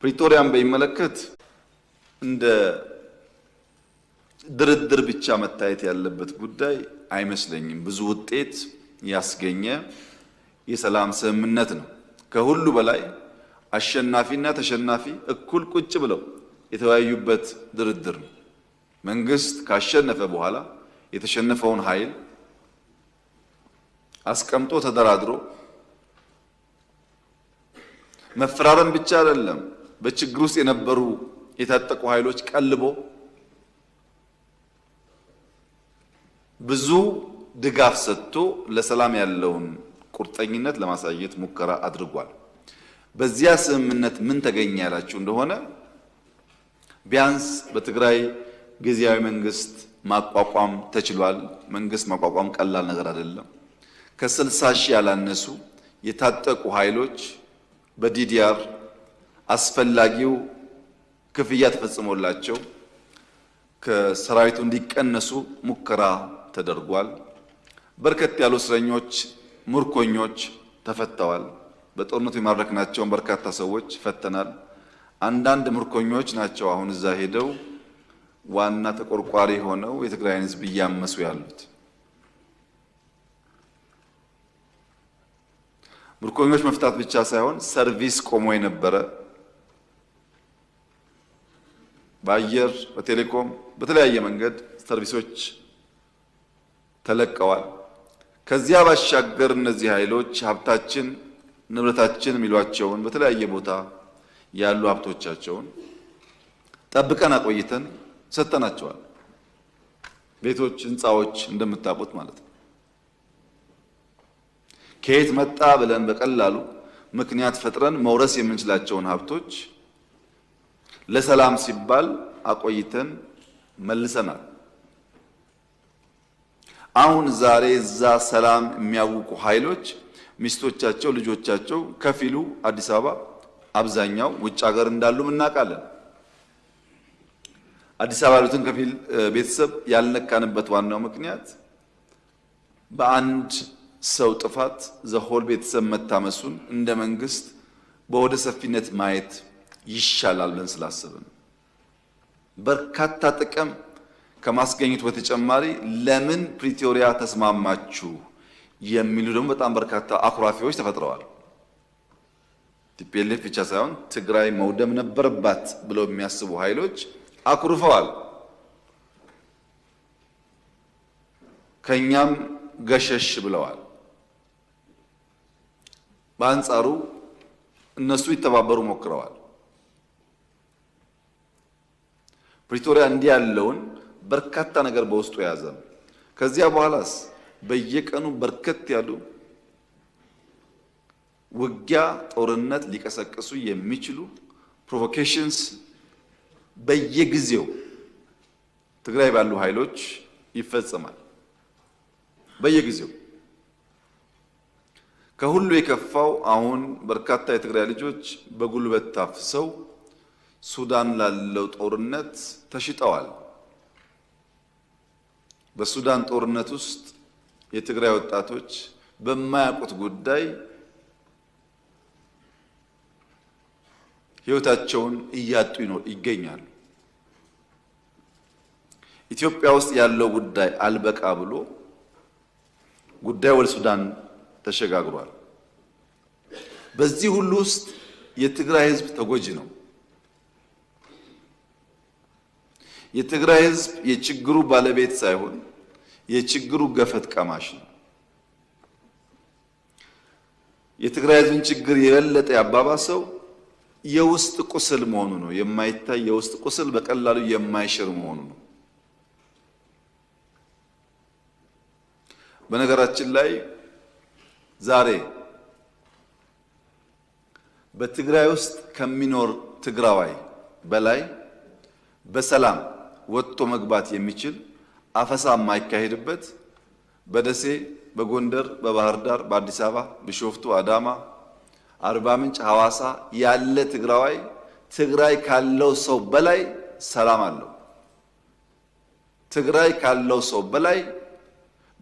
ፕሪቶሪያን በሚመለከት እንደ ድርድር ብቻ መታየት ያለበት ጉዳይ አይመስለኝም። ብዙ ውጤት ያስገኘ የሰላም ስምምነት ነው። ከሁሉ በላይ አሸናፊና ተሸናፊ እኩል ቁጭ ብለው የተወያዩበት ድርድር ነው። መንግስት ካሸነፈ በኋላ የተሸነፈውን ኃይል አስቀምጦ ተደራድሮ መፈራረም ብቻ አይደለም፣ በችግር ውስጥ የነበሩ የታጠቁ ኃይሎች ቀልቦ ብዙ ድጋፍ ሰጥቶ ለሰላም ያለውን ቁርጠኝነት ለማሳየት ሙከራ አድርጓል። በዚያ ስምምነት ምን ተገኘ ያላችሁ እንደሆነ ቢያንስ በትግራይ ጊዜያዊ መንግስት ማቋቋም ተችሏል። መንግስት ማቋቋም ቀላል ነገር አይደለም። ከ60 ሺህ ያላነሱ የታጠቁ ኃይሎች በዲዲአር አስፈላጊው ክፍያ ተፈጽሞላቸው ከሰራዊቱ እንዲቀነሱ ሙከራ ተደርጓል። በርከት ያሉ እስረኞች፣ ምርኮኞች ተፈተዋል። በጦርነቱ የማረክናቸውን በርካታ ሰዎች ፈተናል። አንዳንድ ምርኮኞች ናቸው አሁን እዛ ሄደው ዋና ተቆርቋሪ ሆነው የትግራይን ሕዝብ እያመሱ ያሉት። ምርኮኞች መፍታት ብቻ ሳይሆን ሰርቪስ ቆሞ የነበረ በአየር፣ በቴሌኮም፣ በተለያየ መንገድ ሰርቪሶች ተለቀዋል። ከዚያ ባሻገር እነዚህ ኃይሎች ሀብታችን፣ ንብረታችን የሚሏቸውን በተለያየ ቦታ ያሉ ሀብቶቻቸውን ጠብቀን አቆይተን ሰጠናቸዋል። ቤቶች፣ ህንፃዎች እንደምታውቁት ማለት ነው። ከየት መጣ ብለን በቀላሉ ምክንያት ፈጥረን መውረስ የምንችላቸውን ሀብቶች ለሰላም ሲባል አቆይተን መልሰናል። አሁን ዛሬ እዛ ሰላም የሚያውቁ ኃይሎች ሚስቶቻቸው፣ ልጆቻቸው ከፊሉ አዲስ አበባ፣ አብዛኛው ውጭ ሀገር እንዳሉም እናውቃለን። አዲስ አበባ ያሉትን ከፊል ቤተሰብ ያልነካንበት ዋናው ምክንያት በአንድ ሰው ጥፋት ዘሆል ቤተሰብ መታመሱን እንደ መንግስት በወደ ሰፊነት ማየት ይሻላል ብለን ስላሰብን በርካታ ጥቅም ከማስገኘቱ በተጨማሪ ለምን ፕሪቶሪያ ተስማማችሁ የሚሉ ደግሞ በጣም በርካታ አኩራፊዎች ተፈጥረዋል። ቲፒኤልኤፍ ብቻ ሳይሆን ትግራይ መውደም ነበረባት ብለው የሚያስቡ ኃይሎች አኩርፈዋል። ከኛም ገሸሽ ብለዋል። በአንጻሩ እነሱ ይተባበሩ ሞክረዋል። ፕሪቶሪያ እንዲህ ያለውን በርካታ ነገር በውስጡ የያዘ ነው። ከዚያ በኋላስ በየቀኑ በርከት ያሉ ውጊያ፣ ጦርነት ሊቀሰቅሱ የሚችሉ ፕሮቮኬሽንስ በየጊዜው ትግራይ ባሉ ኃይሎች ይፈጸማል። በየጊዜው ከሁሉ የከፋው አሁን በርካታ የትግራይ ልጆች በጉልበት ታፍሰው ሱዳን ላለው ጦርነት ተሽጠዋል። በሱዳን ጦርነት ውስጥ የትግራይ ወጣቶች በማያውቁት ጉዳይ ሕይወታቸውን እያጡ ይገኛሉ። ኢትዮጵያ ውስጥ ያለው ጉዳይ አልበቃ ብሎ ጉዳይ ወደ ሱዳን ተሸጋግሯል። በዚህ ሁሉ ውስጥ የትግራይ ሕዝብ ተጎጂ ነው። የትግራይ ሕዝብ የችግሩ ባለቤት ሳይሆን የችግሩ ገፈት ቀማሽ ነው። የትግራይ ሕዝብን ችግር የበለጠ ያባባሰው የውስጥ ቁስል መሆኑ ነው። የማይታይ የውስጥ ቁስል በቀላሉ የማይሽር መሆኑ ነው። በነገራችን ላይ ዛሬ በትግራይ ውስጥ ከሚኖር ትግራዋይ በላይ በሰላም ወጥቶ መግባት የሚችል አፈሳ የማይካሄድበት በደሴ፣ በጎንደር፣ በባህር ዳር፣ በአዲስ አበባ፣ ቢሾፍቱ፣ አዳማ፣ አርባ ምንጭ፣ ሐዋሳ ያለ ትግራዋይ ትግራይ ካለው ሰው በላይ ሰላም አለው። ትግራይ ካለው ሰው በላይ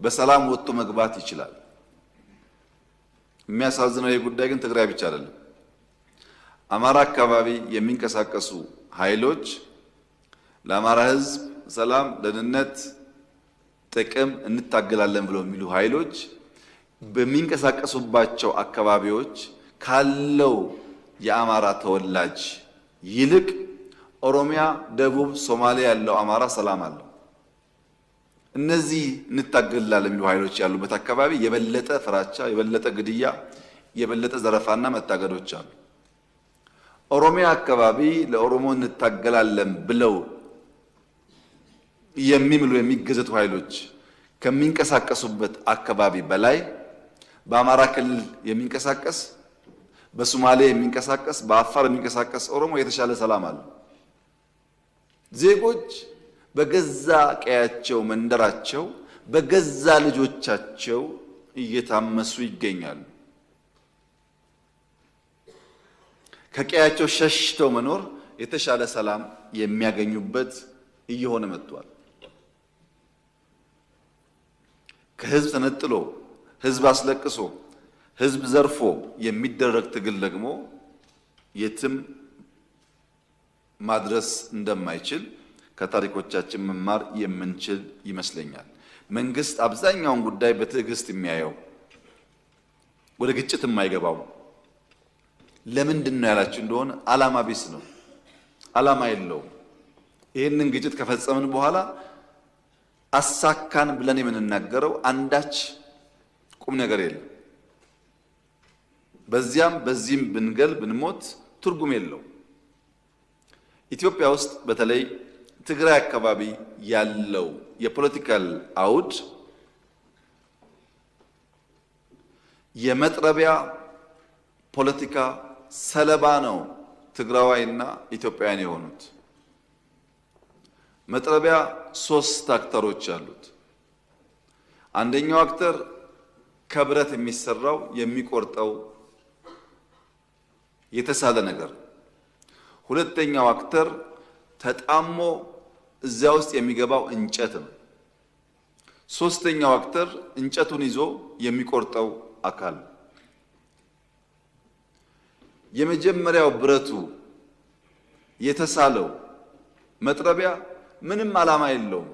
በሰላም ወጥቶ መግባት ይችላል። የሚያሳዝነው ይህ ጉዳይ ግን ትግራይ ብቻ አይደለም። አማራ አካባቢ የሚንቀሳቀሱ ኃይሎች ለአማራ ሕዝብ ሰላም፣ ደህንነት፣ ጥቅም እንታገላለን ብለው የሚሉ ኃይሎች በሚንቀሳቀሱባቸው አካባቢዎች ካለው የአማራ ተወላጅ ይልቅ ኦሮሚያ፣ ደቡብ፣ ሶማሊያ ያለው አማራ ሰላም አለው። እነዚህ እንታገላለን የሚሉ ኃይሎች ያሉበት አካባቢ የበለጠ ፍራቻ፣ የበለጠ ግድያ፣ የበለጠ ዘረፋና መታገዶች አሉ። ኦሮሚያ አካባቢ ለኦሮሞ እንታገላለን ብለው የሚምሉ የሚገዘቱ ኃይሎች ከሚንቀሳቀሱበት አካባቢ በላይ በአማራ ክልል የሚንቀሳቀስ፣ በሶማሌ የሚንቀሳቀስ፣ በአፋር የሚንቀሳቀስ ኦሮሞ የተሻለ ሰላም አለ። ዜጎች በገዛ ቀያቸው መንደራቸው በገዛ ልጆቻቸው እየታመሱ ይገኛሉ። ከቀያቸው ሸሽተው መኖር የተሻለ ሰላም የሚያገኙበት እየሆነ መጥቷል። ከህዝብ ተነጥሎ ህዝብ አስለቅሶ ህዝብ ዘርፎ የሚደረግ ትግል ደግሞ የትም ማድረስ እንደማይችል ከታሪኮቻችን መማር የምንችል ይመስለኛል። መንግስት አብዛኛውን ጉዳይ በትዕግስት የሚያየው ወደ ግጭት የማይገባው ለምንድን ነው ያላችሁ እንደሆነ ዓላማ ቢስ ነው። ዓላማ የለውም። ይህንን ግጭት ከፈጸምን በኋላ አሳካን ብለን የምንናገረው አንዳች ቁም ነገር የለም። በዚያም በዚህም ብንገል ብንሞት ትርጉም የለው። ኢትዮጵያ ውስጥ በተለይ ትግራይ አካባቢ ያለው የፖለቲካል አውድ የመጥረቢያ ፖለቲካ ሰለባ ነው። ትግራዋይና ኢትዮጵያውያን የሆኑት መጥረቢያ ሶስት አክተሮች አሉት። አንደኛው አክተር ከብረት የሚሰራው የሚቆርጠው የተሳለ ነገር፣ ሁለተኛው አክተር ተጣሞ እዚያ ውስጥ የሚገባው እንጨት ነው። ሶስተኛው አክተር እንጨቱን ይዞ የሚቆርጠው አካል። የመጀመሪያው ብረቱ የተሳለው መጥረቢያ ምንም ዓላማ የለውም።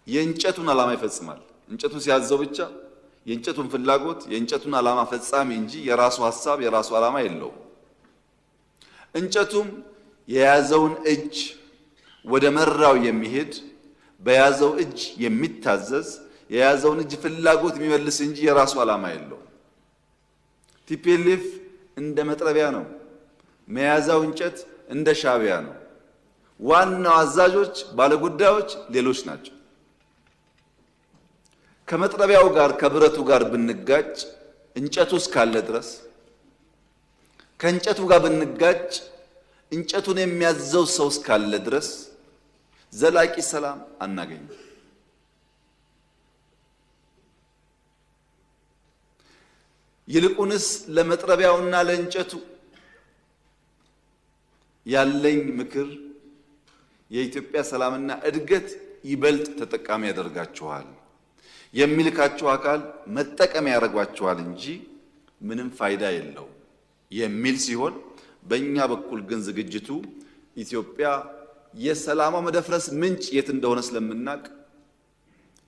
የእንጨቱን ዓላማ ይፈጽማል። እንጨቱ ሲያዘው ብቻ የእንጨቱን ፍላጎት የእንጨቱን ዓላማ ፈጻሚ እንጂ የራሱ ሐሳብ የራሱ ዓላማ የለውም። እንጨቱም የያዘውን እጅ ወደ መራው የሚሄድ በያዘው እጅ የሚታዘዝ የያዘውን እጅ ፍላጎት የሚመልስ እንጂ የራሱ ዓላማ የለውም። ቲፒኤልኤፍ እንደ መጥረቢያ ነው። መያዛው እንጨት እንደ ሻዕቢያ ነው። ዋናው አዛዦች ባለጉዳዮች ሌሎች ናቸው። ከመጥረቢያው ጋር ከብረቱ ጋር ብንጋጭ እንጨቱ እስካለ ድረስ ከእንጨቱ ጋር ብንጋጭ እንጨቱን የሚያዘው ሰው እስካለ ድረስ ዘላቂ ሰላም አናገኝም። ይልቁንስ ለመጥረቢያውና ለእንጨቱ ያለኝ ምክር የኢትዮጵያ ሰላምና እድገት ይበልጥ ተጠቃሚ ያደርጋችኋል፣ የሚልካችሁ አካል መጠቀሚያ ያደርጓችኋል እንጂ ምንም ፋይዳ የለው የሚል ሲሆን፣ በእኛ በኩል ግን ዝግጅቱ ኢትዮጵያ የሰላሟ መደፍረስ ምንጭ የት እንደሆነ ስለምናቅ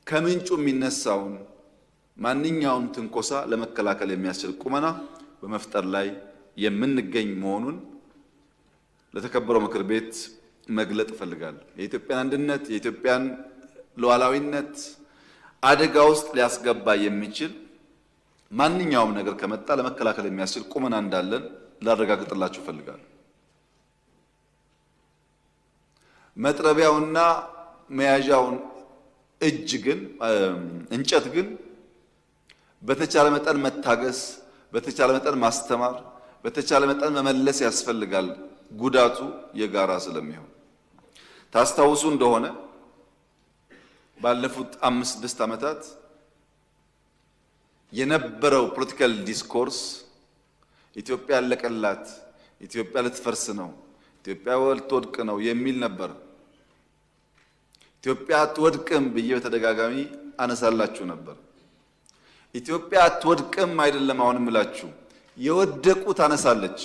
ከምንጩ የሚነሳውን ማንኛውም ትንኮሳ ለመከላከል የሚያስችል ቁመና በመፍጠር ላይ የምንገኝ መሆኑን ለተከበረው ምክር ቤት መግለጥ እፈልጋለሁ። የኢትዮጵያን አንድነት የኢትዮጵያን ሉዓላዊነት አደጋ ውስጥ ሊያስገባ የሚችል ማንኛውም ነገር ከመጣ ለመከላከል የሚያስችል ቁመና እንዳለን ላረጋግጥላችሁ እፈልጋለሁ። መጥረቢያውና መያዣውን እጅ ግን እንጨት ግን በተቻለ መጠን መታገስ፣ በተቻለ መጠን ማስተማር፣ በተቻለ መጠን መመለስ ያስፈልጋል። ጉዳቱ የጋራ ስለሚሆን ታስታውሱ እንደሆነ ባለፉት 5-6 ዓመታት የነበረው ፖለቲካል ዲስኮርስ ኢትዮጵያ አለቀላት፣ ኢትዮጵያ ልትፈርስ ነው፣ ኢትዮጵያ ልትወድቅ ነው የሚል ነበር። ኢትዮጵያ አትወድቅም ብዬ በተደጋጋሚ አነሳላችሁ ነበር። ኢትዮጵያ አትወድቅም አይደለም አሁንም እላችሁ፣ የወደቁ ታነሳለች።